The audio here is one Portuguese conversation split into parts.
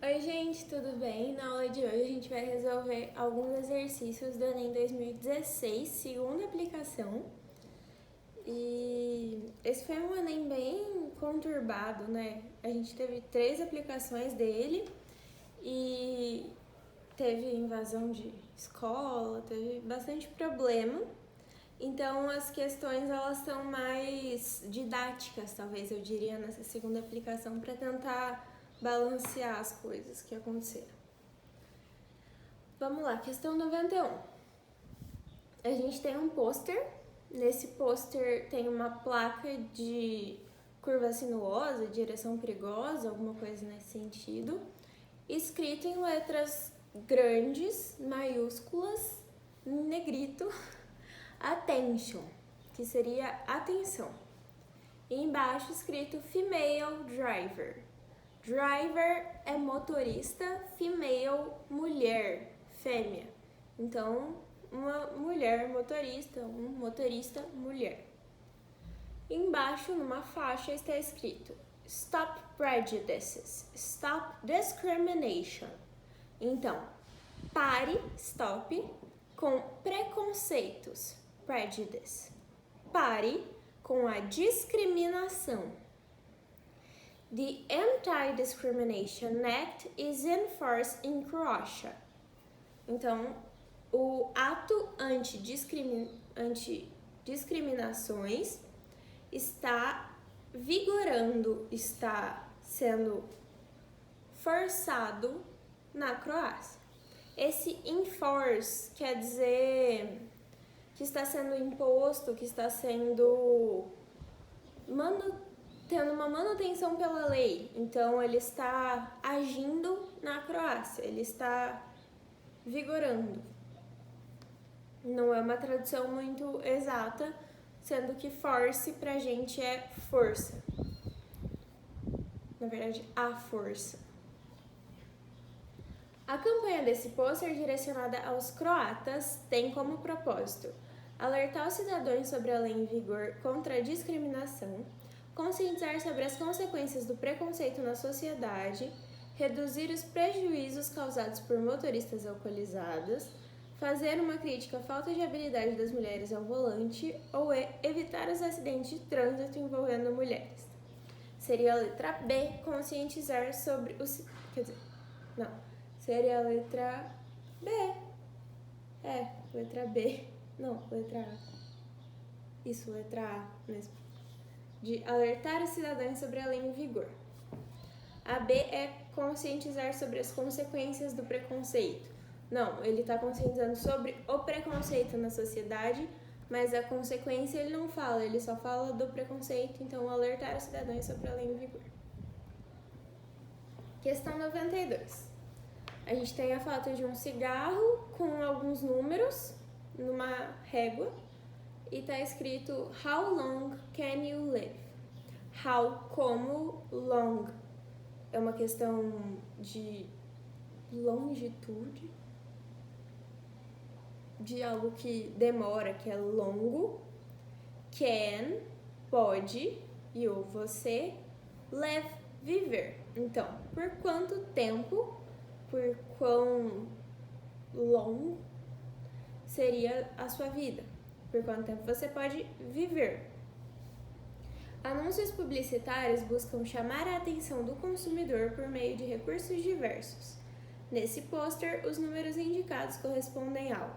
Oi gente, tudo bem? Na aula de hoje a gente vai resolver alguns exercícios do Enem 2016, segunda aplicação. E esse foi um Enem bem conturbado, né? A gente teve 3 aplicações dele e teve invasão de escola, teve bastante problema. Então as questões elas são mais didáticas, talvez eu diria, nessa segunda aplicação para tentar balancear as coisas que aconteceram. Vamos lá, questão 91. A gente tem um pôster. Nesse pôster tem uma placa de curva sinuosa, direção perigosa, alguma coisa nesse sentido, escrito em letras grandes, maiúsculas, em negrito, attention, que seria atenção. E embaixo escrito female driver. Driver é motorista, female, mulher, fêmea. Então, uma mulher motorista, um motorista mulher. Embaixo, numa faixa, está escrito Stop prejudices, stop discrimination. Então, pare, stop, com preconceitos, prejudice. Pare com a discriminação. The Anti-Discrimination Act is in force in Croatia. Então, o ato anti-discriminações está vigorando, está sendo forçado na Croácia. Esse in force quer dizer que está sendo imposto, que está sendo tendo uma manutenção pela lei. Então, ele está agindo na Croácia, ele está vigorando. Não é uma tradução muito exata, sendo que force pra gente é força. Na verdade, a força. A campanha desse pôster, direcionada aos croatas, tem como propósito alertar os cidadãos sobre a lei em vigor contra a discriminação, conscientizar sobre as consequências do preconceito na sociedade, reduzir os prejuízos causados por motoristas alcoolizados, fazer uma crítica à falta de habilidade das mulheres ao volante ou evitar os acidentes de trânsito envolvendo mulheres. Seria a letra B, conscientizar sobre os... seria a letra B. Letra B. Não, letra A. Isso, letra A mesmo. De alertar os cidadãos sobre a lei em vigor. A B é conscientizar sobre as consequências do preconceito. Não, ele está conscientizando sobre o preconceito na sociedade, mas a consequência ele não fala, ele só fala do preconceito, então alertar os cidadãos sobre a lei em vigor. Questão 92. A gente tem a foto de um cigarro com alguns números numa régua e está escrito How long can you live? How, como, long. É uma questão de longitude, de algo que demora, que é longo. Can, pode, you, você, live, viver. Então, por quanto tempo, por quão long seria a sua vida? Por quanto tempo você pode viver? Anúncios publicitários buscam chamar a atenção do consumidor por meio de recursos diversos. Nesse pôster, os números indicados correspondem ao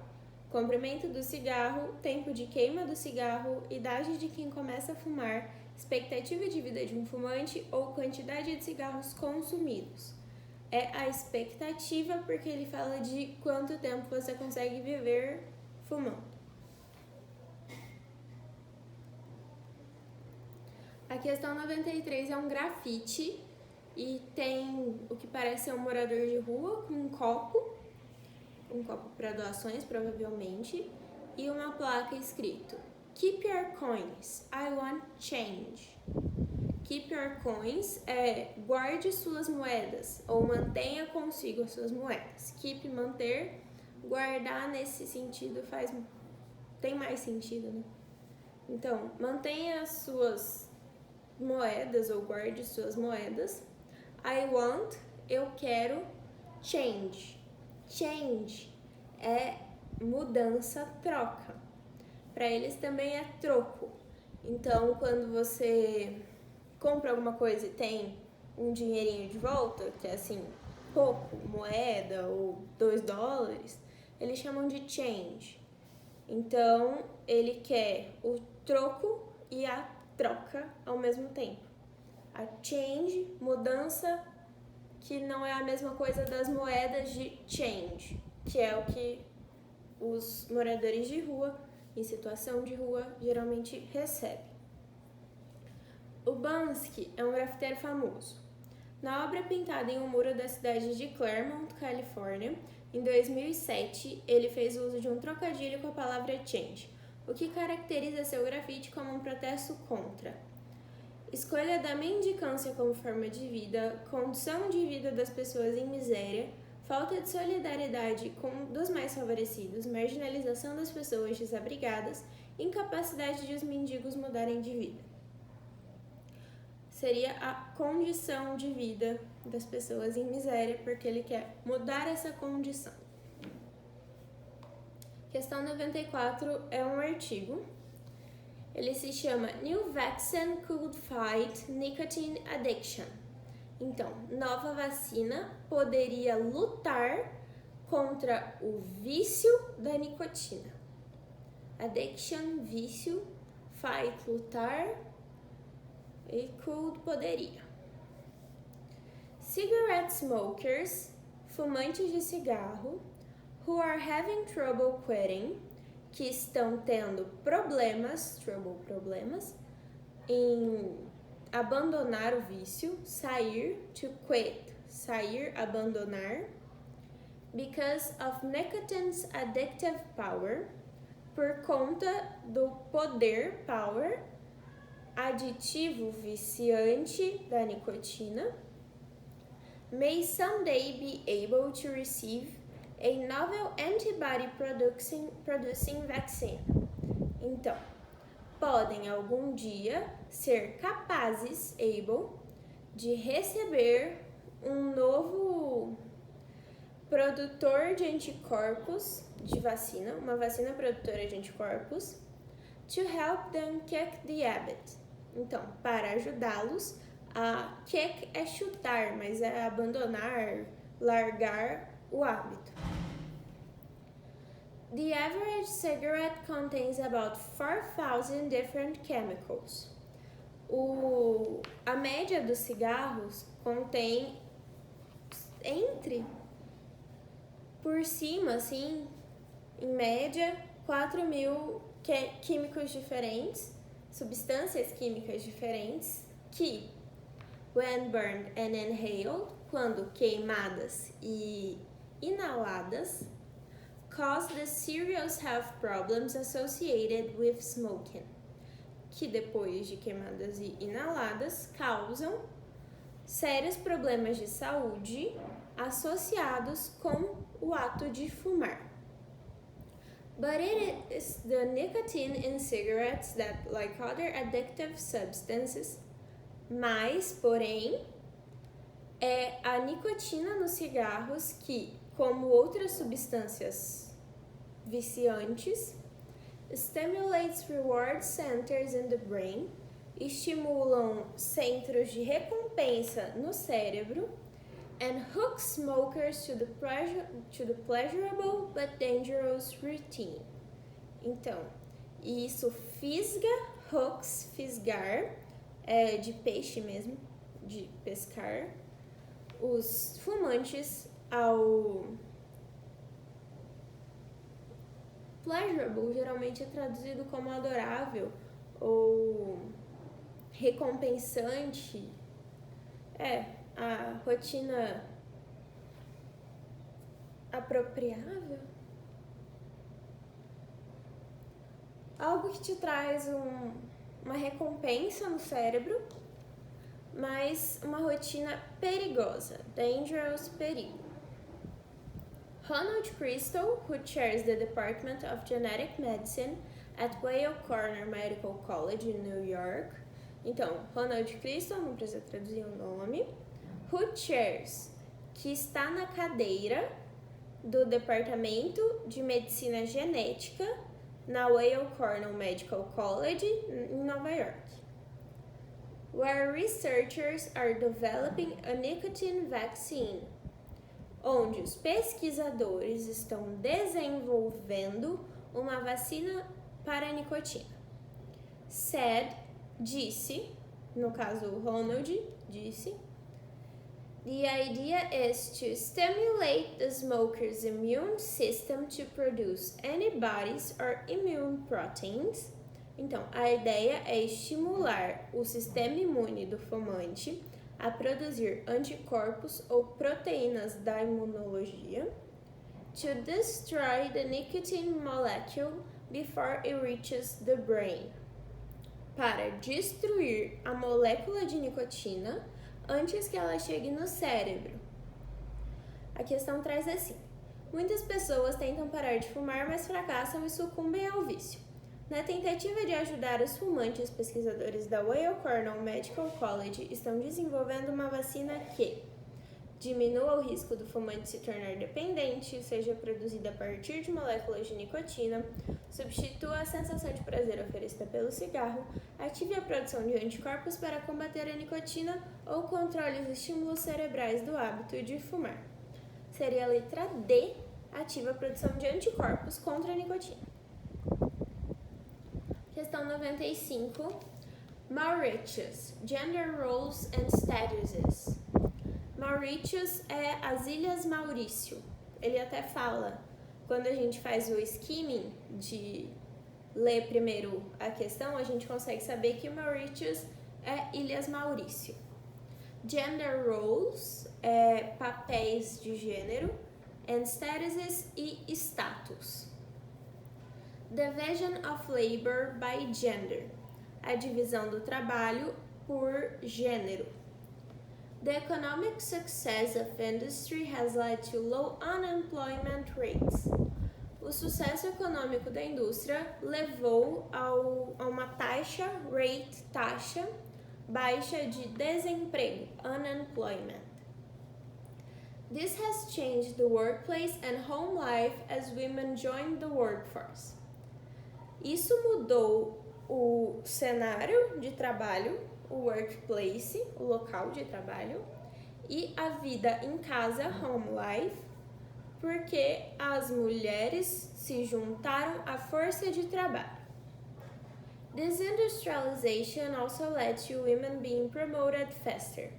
comprimento do cigarro, tempo de queima do cigarro, idade de quem começa a fumar, expectativa de vida de um fumante ou quantidade de cigarros consumidos. É a expectativa porque ele fala de quanto tempo você consegue viver fumando. A questão 93 é um grafite e tem o que parece ser um morador de rua com um copo para doações, provavelmente, e uma placa escrito Keep your coins, I want change. Keep your coins é guarde suas moedas ou mantenha consigo as suas moedas. Keep, manter, guardar nesse sentido tem mais sentido, né? Então, mantenha as suas moedas ou guarde suas moedas. I want eu quero change. Change é mudança, troca. Para eles também é troco. Então, quando você compra alguma coisa e tem um dinheirinho de volta, que é assim, pouco, moeda ou $2, eles chamam de change. Então, ele quer o troco e a troca ao mesmo tempo. A change, mudança, que não é a mesma coisa das moedas de change, que é o que os moradores de rua, em situação de rua, geralmente recebem. O Banksy é um grafiteiro famoso. Na obra pintada em um muro da cidade de Claremont, Califórnia, em 2007, ele fez uso de um trocadilho com a palavra change, o que caracteriza seu grafite como um protesto contra escolha da mendicância como forma de vida, condição de vida das pessoas em miséria, falta de solidariedade com dos mais favorecidos, marginalização das pessoas desabrigadas, incapacidade de os mendigos mudarem de vida. Seria a condição de vida das pessoas em miséria, porque ele quer mudar essa condição. Questão 94 é um artigo. Ele se chama New Vaccine Could Fight Nicotine Addiction. Então, nova vacina poderia lutar contra o vício da nicotina. Addiction, vício, fight, lutar, e could, poderia. Cigarette smokers, fumantes de cigarro, who are having trouble quitting, que estão tendo problemas em abandonar o vício, sair, to quit, sair, abandonar, because of nicotine's addictive power, por conta do poder, power, aditivo viciante da nicotina, may someday be able to receive a novel antibody producing vaccine. Então, podem algum dia ser capazes, able, de receber um novo produtor de anticorpos de vacina, uma vacina produtora de anticorpos, to help them kick the habit. Então, para ajudá-los a kick é chutar, mas é abandonar, largar o hábito. The average cigarette contains about 4,000 different chemicals. A média dos cigarros contém por cima, assim, em média, 4.000 químicos diferentes, substâncias químicas diferentes, que, when burned and inhaled, quando queimadas e inaladas, cause the serious health problems associated with smoking, que depois de queimadas e inaladas causam sérios problemas de saúde associados com o ato de fumar. But it is the nicotine in cigarettes that, like other addictive substances, mas, porém, é a nicotina nos cigarros que, como outras substâncias viciantes, stimulates reward centers in the brain, estimulam centros de recompensa no cérebro, and hooks smokers to the pleasurable but dangerous routine. Então, isso fisga, hooks, fisgar, é de peixe mesmo, de pescar, os fumantes ao pleasurable, geralmente é traduzido como adorável ou recompensante. A rotina apropriável. Algo que te traz uma recompensa no cérebro, mas uma rotina perigosa, dangerous, perigo. Ronald Crystal, who chairs the Department of Genetic Medicine at Weill Cornell Medical College in New York. Então, Ronald Crystal, não precisa traduzir o nome. Who chairs, que está na cadeira do Departamento de Medicina Genética na Weill Cornell Medical College, em Nova York, where researchers are developing a nicotine vaccine, onde os pesquisadores estão desenvolvendo uma vacina para a nicotina. Said, disse, no caso Ronald disse, the idea is to stimulate the smoker's immune system to produce antibodies or immune proteins. Então, a ideia é estimular o sistema imune do fumante a produzir anticorpos ou proteínas da imunologia to destroy the nicotine molecule before it reaches the brain. Para destruir a molécula de nicotina antes que ela chegue no cérebro. A questão traz assim: muitas pessoas tentam parar de fumar, mas fracassam e sucumbem ao vício. Na tentativa de ajudar os fumantes, pesquisadores da Weill Cornell Medical College estão desenvolvendo uma vacina que diminua o risco do fumante se tornar dependente, seja produzida a partir de moléculas de nicotina, substitua a sensação de prazer oferecida pelo cigarro, ative a produção de anticorpos para combater a nicotina ou controle os estímulos cerebrais do hábito de fumar. Seria a letra D, ativa a produção de anticorpos contra a nicotina. Questão 95. Mauritius, Gender Roles and Statuses. Mauritius é as Ilhas Maurício. Ele até fala, quando a gente faz o skimming de ler primeiro a questão, a gente consegue saber que Mauritius é Ilhas Maurício. Gender roles é papéis de gênero, and statuses e status. Division of labor by gender, a divisão do trabalho por gênero. The economic success of industry has led to low unemployment rates. O sucesso econômico da indústria levou a uma taxa baixa de desemprego, unemployment. This has changed the workplace and home life as women joined the workforce. Isso mudou o cenário de trabalho, o workplace, o local de trabalho, e a vida em casa, home life, porque as mulheres se juntaram à força de trabalho. This industrialization also led to women being promoted faster.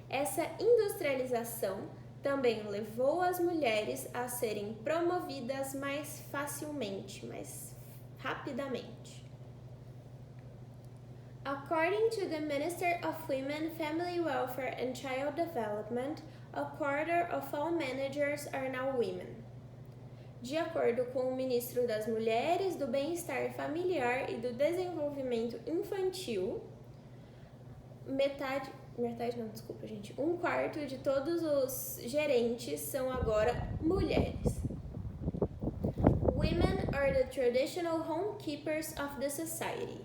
Essa industrialização também levou as mulheres a serem promovidas mais facilmente, mais rapidamente. According to the Minister of Women, Family Welfare and Child Development, a quarter of all managers are now women. De acordo com o Ministro das Mulheres, do Bem-Estar Familiar e do Desenvolvimento Infantil, um quarto de todos os gerentes são agora mulheres. Women are the traditional homekeepers of the society.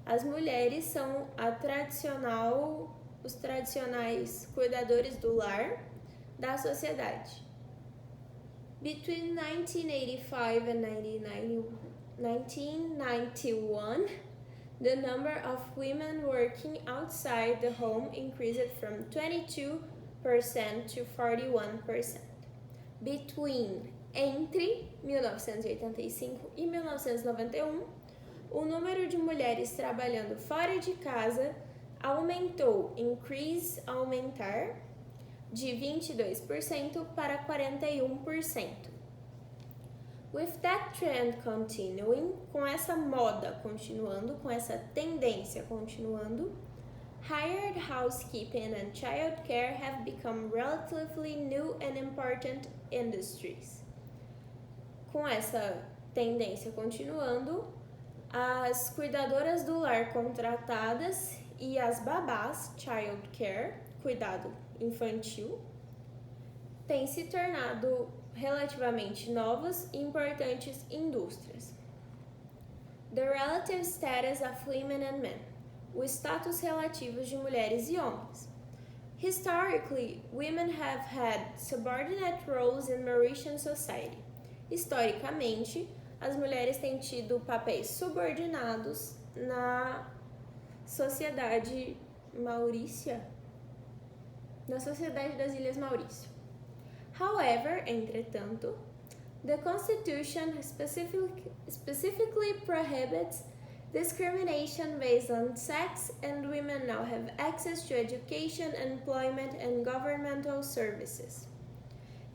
As mulheres são os tradicionais cuidadores do lar da sociedade. Between 1985 and 1991, the number of women working outside the home increased from 22% to 41%. Entre 1985 e 1991, o número de mulheres trabalhando fora de casa aumentou, aumentar, de 22% para 41%. With that trend continuing, com essa moda continuando, com essa tendência continuando, hired housekeeping and childcare have become relatively new and important industries. Com essa tendência continuando, as cuidadoras do lar contratadas e as babás, childcare, cuidado infantil, têm se tornado relativamente novas e importantes indústrias. The relative status of women and men, o status relativo de mulheres e homens. Historically, women have had subordinate roles in Mauritian society. Historicamente, as mulheres têm tido papéis subordinados na sociedade maurícia, na sociedade das Ilhas Maurício. However, entretanto, the Constitution specifically prohibits discrimination based on sex, and women now have access to education, employment, and governmental services.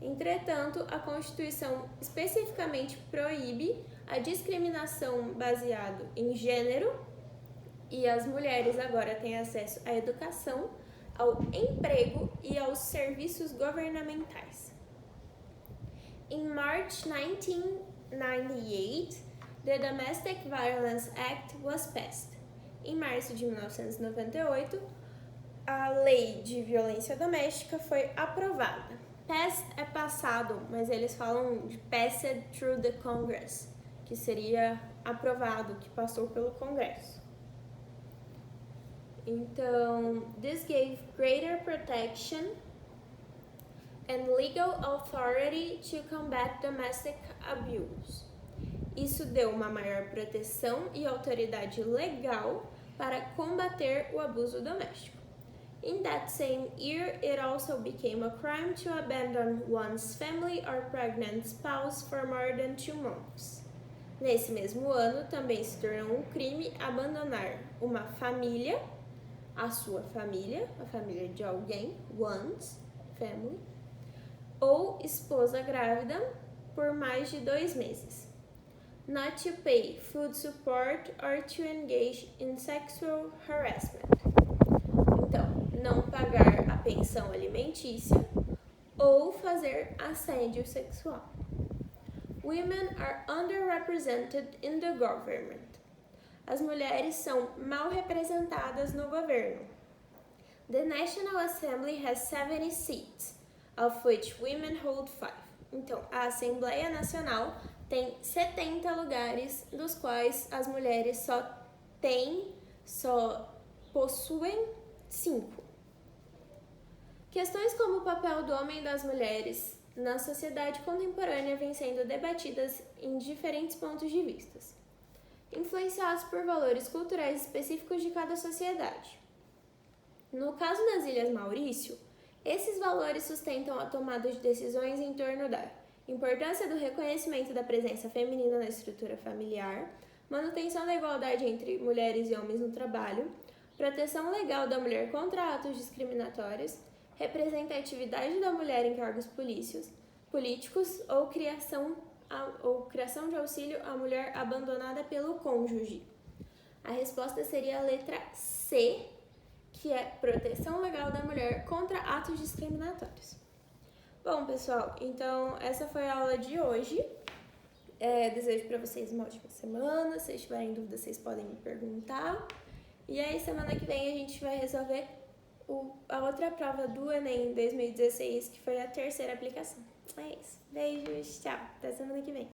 Entretanto, a Constituição especificamente proíbe a discriminação baseada em gênero e as mulheres agora têm acesso à educação, ao emprego e aos serviços governamentais. In March 1998, the Domestic Violence Act was passed. Em março de 1998, a Lei de Violência Doméstica foi aprovada. Passed é passado, mas eles falam de passed through the Congress, que seria aprovado, que passou pelo Congresso. Então, this gave greater protection and legal authority to combat domestic abuse. Isso deu uma maior proteção e autoridade legal para combater o abuso doméstico. In that same year, it also became a crime to abandon one's family or pregnant spouse for more than 2 months. Nesse mesmo ano, também se tornou um crime abandonar uma família, a sua família, a família de alguém, one's family, ou esposa grávida por mais de 2 meses. Not to pay food support or to engage in sexual harassment. Então, não pagar a pensão alimentícia ou fazer assédio sexual. Women are underrepresented in the government. As mulheres são mal representadas no governo. The National Assembly has 70 seats, of which women hold 5. Então, a Assembleia Nacional tem 70 lugares, dos quais as mulheres só possuem 5. Questões como o papel do homem e das mulheres na sociedade contemporânea vêm sendo debatidas em diferentes pontos de vista, influenciados por valores culturais específicos de cada sociedade. No caso das Ilhas Maurício, esses valores sustentam a tomada de decisões em torno da importância do reconhecimento da presença feminina na estrutura familiar, manutenção da igualdade entre mulheres e homens no trabalho, proteção legal da mulher contra atos discriminatórios, representatividade da mulher em cargos políticos ou criação de auxílio à mulher abandonada pelo cônjuge. A resposta seria a letra C, que é proteção legal da mulher contra atos discriminatórios. Bom, pessoal, então essa foi a aula de hoje. Desejo para vocês uma ótima semana. Se tiverem dúvidas, vocês podem me perguntar. E aí, semana que vem, a gente vai resolver a outra prova do Enem 2016, que foi a terceira aplicação. É isso. Beijos, tchau. Até semana que vem.